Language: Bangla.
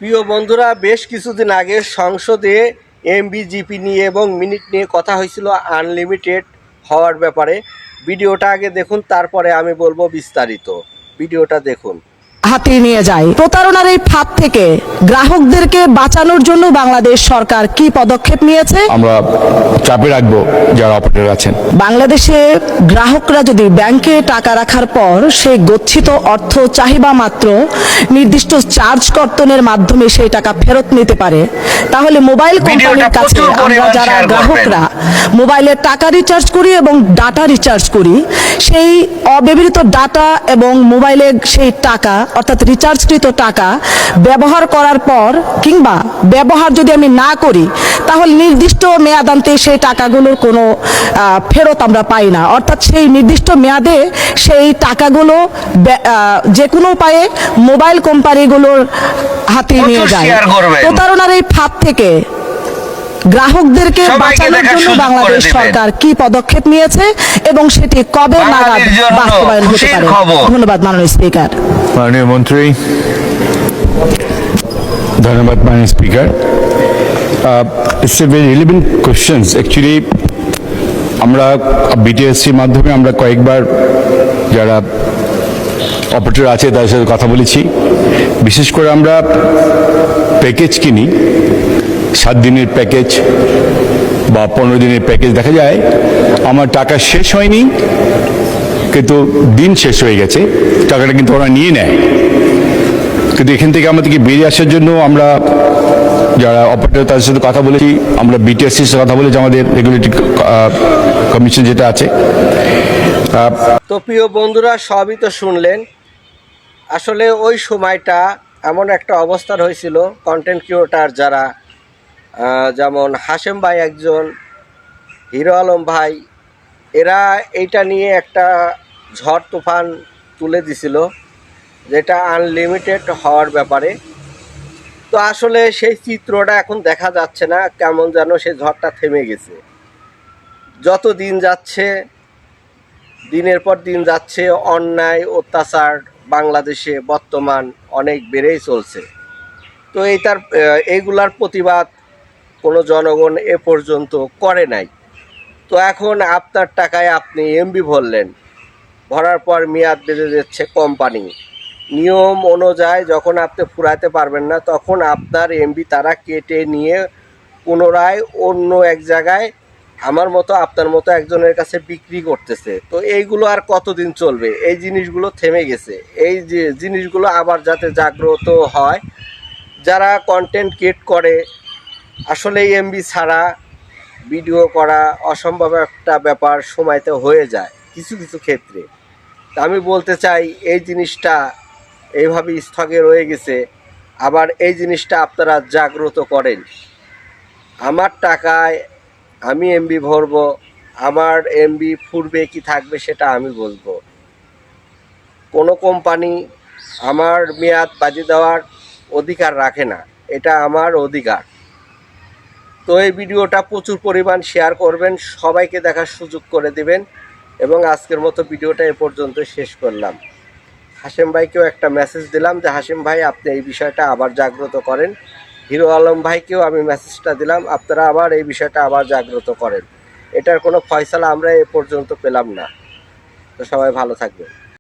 প্রিয় বন্ধুরা, বেশ কিছুদিন আগে সংসদে এমবিজিপি নিয়ে এবং মিনিট নিয়ে কথা হয়েছিল আনলিমিটেড হওয়ার ব্যাপারে। ভিডিওটা আগে দেখুন, তারপরে আমি বলবো বিস্তারিত। ভিডিওটা দেখুন। হাতিয়ে নিয়ে যায়। প্রতারণার এই ফাঁদ থেকে গ্রাহকদেরকে বাঁচানোর জন্য বাংলাদেশ সরকার কি পদক্ষেপ নিয়েছে আমরা চাপে রাখবো যারা অপারেটর আছেন। বাংলাদেশে গ্রাহকরা যদি ব্যাংকে টাকা রাখার পর সেই গচ্ছিত অর্থ চাহিদা মাত্র নির্দিষ্ট চার্জ কর্তনের মাধ্যমে সেই টাকা ফেরত নিতে পারে, তাহলে মোবাইল কোম্পানির কাছে আমরা যারা গ্রাহকরা মোবাইলের টাকা রিচার্জ করি এবং ডাটা রিচার্জ করি, সেই অব্যবহৃত ডাটা এবং মোবাইলের সেই টাকা অর্থাৎ রিচার্জকৃত টাকা ব্যবহার করার পর কিংবা ব্যবহার যদি আমি না করি, তাহলে নির্দিষ্ট মেয়াদান্তে সেই টাকাগুলোর কোনো ফেরত আমরা পাই না। অর্থাৎ সেই নির্দিষ্ট মেয়াদে সেই টাকাগুলো যে কোনো উপায়ে মোবাইল কোম্পানিগুলোর হাতে নিয়ে যায়। প্রতারণার এই ফাঁদ থেকে গ্রাহকদেরকে বাঁচানোর জন্য বাংলাদেশ সরকার কি পদক্ষেপ নিয়েছে এবং সেটি কবে নাগাদ বাস্তবায়ন হতে পারে? ধন্যবাদ মাননীয় স্পিকার। মাননীয় মন্ত্রী। ধন্যবাদ মাননীয় speaker. It's a very relevant questions. Actually আমরা বিটিএসসির মাধ্যমে আমরা কয়েকবার যারা অপারেটর আছে তাদের সাথে কথা বলেছি। বিশেষ করে আমরা প্যাকেজ কিনি, 7 দিনের প্যাকেজ বা 15 দিনের প্যাকেজ। দেখা যায় আমার টাকা শেষ হয়নি, কিন্তু দিন শেষ হয়ে গেছে, টাকাটা কিন্তু ওরা নিয়ে নেয়। কিন্তু এখান থেকে আমাদেরকে বেরিয়ে আসার জন্য আমরা যারা অপারেটর তাদের সাথে কথা বলেছি, আমরা বিটিএসসির সাথে কথা বলেছি, আমাদের রেগুলেটরি কমিশন যেটা আছে। তো প্রিয় বন্ধুরা, সবই তো শুনলেন। আসলে ওই সময়টা এমন একটা অবস্থান হয়েছিল, কন্টেন্ট ক্রিয়েটর যারা যেমন হাশেম ভাই একজন, হিরো আলম ভাই, এরা এইটা নিয়ে একটা ঝড় তুফান তুলে দিছিল, যেটা আনলিমিটেড হওয়ার ব্যাপারে। তো আসলে সেই চিত্রটা এখন দেখা যাচ্ছে না, কেমন যেন সেই ঝড়টা থেমে গেছে। যত দিন যাচ্ছে, দিনের পর দিন যাচ্ছে, অন্যায় অত্যাচার বাংলাদেশে বর্তমান অনেক বেড়েই চলছে। তো এইগুলার প্রতিবাদ কোনো জনগণ এ পর্যন্ত করে নাই। তো এখন আপনার টাকায় আপনি এমবি ভরলেন, ভরার পর মেয়াদ বেঁধে দিচ্ছে কোম্পানি। নিয়ম অনুযায়ী যখন আপনি ফুরাতে পারবেন না, তখন আপনার এমবি তারা কেটে নিয়ে পুনরায় অন্য এক জায়গায় আমার মতো আপনার মতো একজনের কাছে বিক্রি করতেছে। তো এইগুলো আর কতদিন চলবে? এই জিনিসগুলো থেমে গেছে। এই যে জিনিসগুলো আবার যাতে জাগ্রত হয়, যারা কন্টেন্ট ক্রিয়েট করে, আসলে এমবি ছাড়া ভিডিও করা অসম্ভব একটা ব্যাপার সময়তে হয়ে যায় কিছু কিছু ক্ষেত্রে। তা আমি বলতে চাই, এই জিনিসটা এইভাবে স্থগে রয়ে গেছে, আবার এই জিনিসটা আপনারা জাগ্রত করেন। আমার টাকায় আমি এমবি ভরবো, আমার এমবি ফুরবে কি থাকবে সেটা আমি বলবো। কোনো কোম্পানি আমার মেয়াদ বাজিয়ে দেওয়ার অধিকার রাখে না, এটা আমার অধিকার। তো এই ভিডিওটা প্রচুর পরিমাণ শেয়ার করবেন, সবাইকে দেখার সুযোগ করে দেবেন। এবং আজকের মতো ভিডিওটা এ পর্যন্ত শেষ করলাম। হাশেম ভাইকেও একটা মেসেজ দিলাম যে হাশেম ভাই, আপনি এই বিষয়টা আবার জাগ্রত করেন। হিরো আলম ভাইকেও আমি মেসেজটা দিলাম, আপনারা আবার এই বিষয়টা আবার জাগ্রত করেন। এটার কোনো ফয়সালা আমরা এ পর্যন্ত পেলাম না। তো সবাই ভালো থাকবেন।